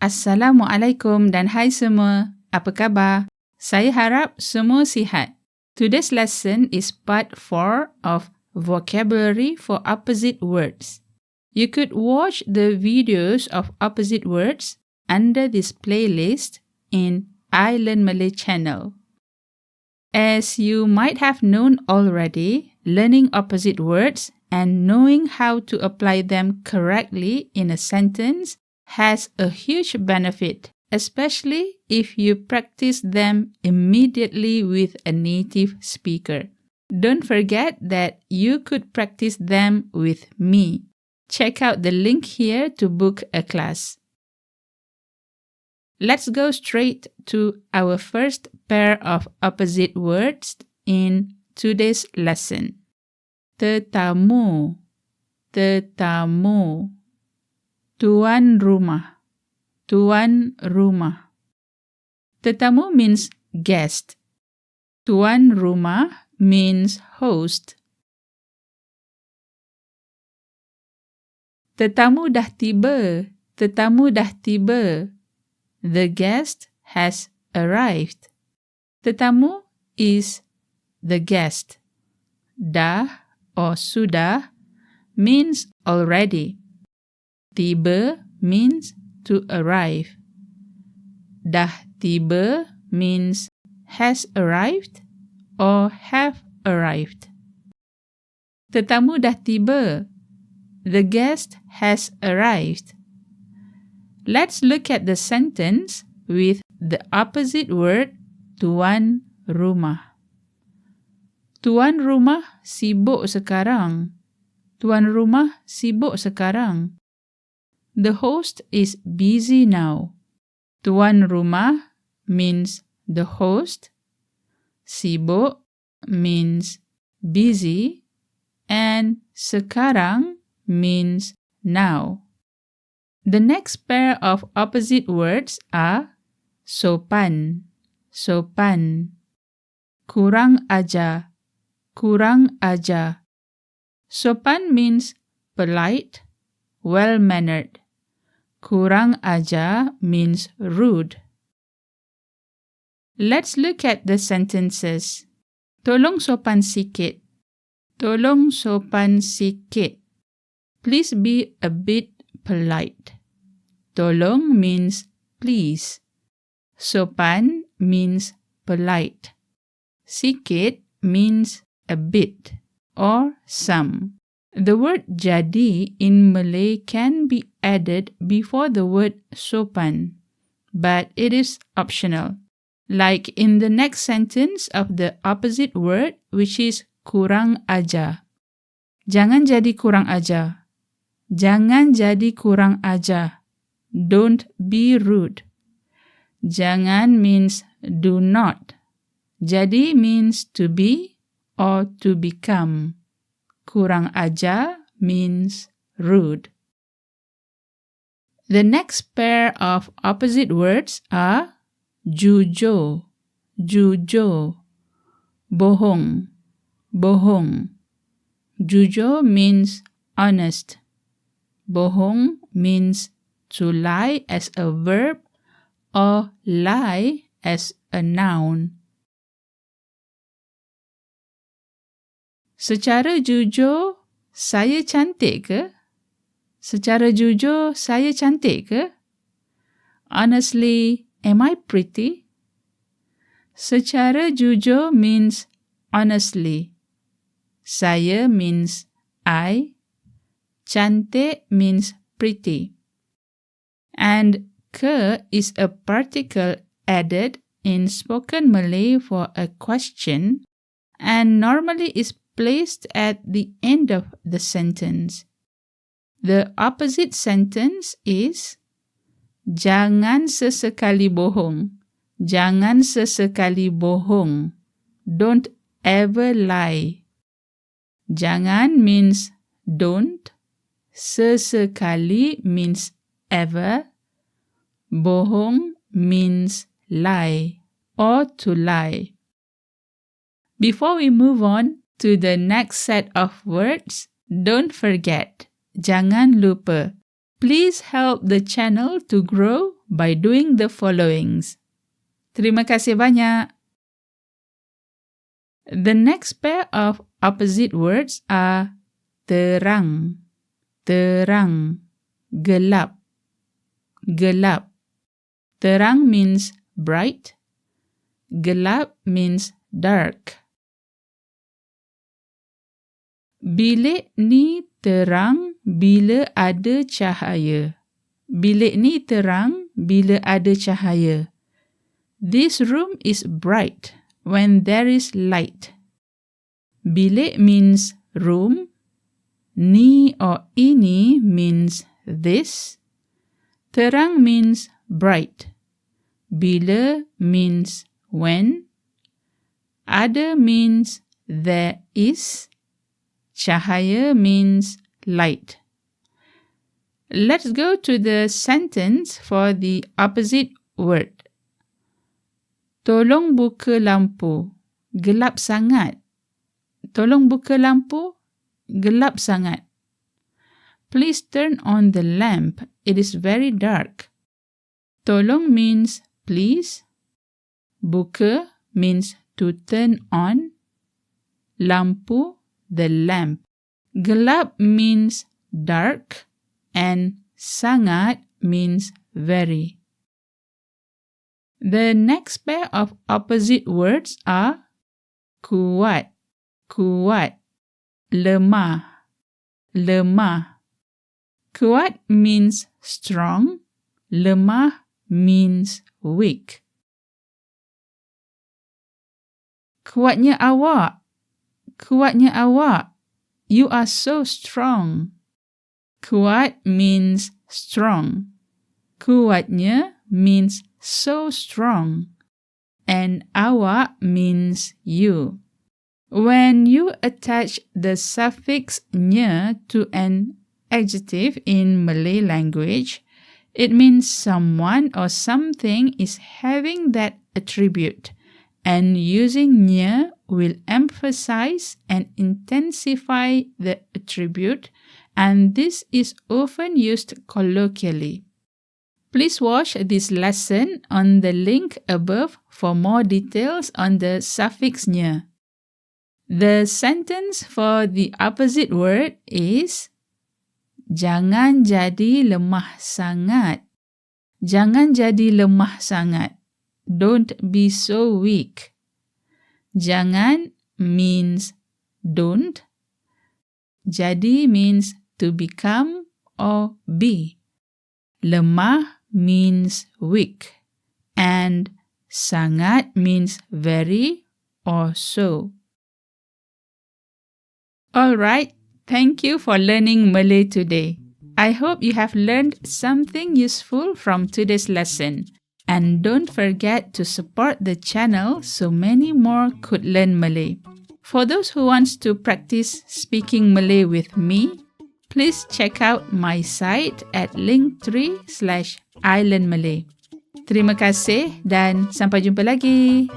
Assalamualaikum dan hai semua. Apa khabar? Saya harap semua sihat. Today's lesson is part 4 of vocabulary for opposite words. You could watch the videos of opposite words under this playlist in iLearnMalay channel. As you might have known already, learning opposite words and knowing how to apply them correctly in a sentence has a huge benefit, especially if you practice them immediately with a native speaker. Don't forget that you could practice them with me. Check out the link here to book a class. Let's go straight to our first pair of opposite words in today's lesson. Tetamu, tetamu. Tuan rumah, tuan rumah. Tetamu means guest. Tuan rumah means host. Tetamu dah tiba, tetamu dah tiba. The guest has arrived. Tetamu is the guest. Dah or sudah means already. Tiba means to arrive. Dah tiba means has arrived or have arrived. Tetamu dah tiba. The guest has arrived. Let's look at the sentence with the opposite word tuan rumah. Tuan rumah sibuk sekarang. Tuan rumah sibuk sekarang. The host is busy now. Tuan rumah means the host. Sibuk means busy. And sekarang means now. The next pair of opposite words are sopan, sopan. Kurang ajar, kurang ajar. Sopan means polite, well-mannered. Kurang ajar means rude. Let's look at the sentences. Tolong sopan sikit. Tolong sopan sikit. Please be a bit polite. Tolong means please. Sopan means polite. Sikit means a bit or some. The word jadi in Malay can be added before the word sopan, but it is optional. Like in the next sentence of the opposite word, which is kurang ajar. Jangan jadi kurang ajar. Jangan jadi kurang ajar. Don't be rude. Jangan means do not. Jadi means to be or to become. Kurang ajar means rude. The next pair of opposite words are jujur, jujur. Bohong, bohong. Jujur means honest. Bohong means to lie as a verb or lie as a noun. Secara jujur, saya cantik ke? Secara jujur, saya cantik ke? Honestly, am I pretty? Secara jujur means honestly. Saya means I. Cantik means pretty. And ke is a particle added in spoken Malay for a question and normally is placed at the end of the sentence. The opposite sentence is jangan sesekali bohong. Jangan sesekali bohong. Don't ever lie. Jangan means don't. Sesekali means ever. Bohong means lie or to lie. Before we move on to the next set of words, don't forget, jangan lupa, please help the channel to grow by doing the followings. Terima kasih banyak. The next pair of opposite words are terang, terang, gelap, gelap. Terang means bright. Gelap means dark. Bilik ni terang bila ada cahaya. Bilik ni terang bila ada cahaya. This room is bright when there is light. Bilik means room. Ni or ini means this. Terang means bright. Bila means when. Ada means there is. Cahaya means light. Let's go to the sentence for the opposite word. Tolong buka lampu. Gelap sangat. Tolong buka lampu. Gelap sangat. Please turn on the lamp. It is very dark. Tolong means please. Buka means to turn on. Lampu, the lamp. Gelap means dark. And sangat means very. The next pair of opposite words are kuat, kuat, lemah, lemah. Kuat means strong, lemah means weak. Kuatnya awak, kuatnya awak. You are so strong. Kuat means strong. Kuatnya means so strong. And awak means you. When you attach the suffix nya to an adjective in Malay language, it means someone or something is having that attribute, and using nya will emphasize and intensify the attribute, and this is often used colloquially. Please watch this lesson on the link above for more details on the suffix nya. The sentence for the opposite word is jangan jadi lemah sangat. Jangan jadi lemah sangat. Don't be so weak. Jangan means don't. Jadi means to become or be. Lemah means weak. And sangat means very or so. Alright, thank you for learning Malay today. I hope you have learned something useful from today's lesson. And don't forget to support the channel so many more could learn Malay. For those who want to practice speaking Malay with me, please check out my site at linktree/ilearnmalay. Terima kasih dan sampai jumpa lagi.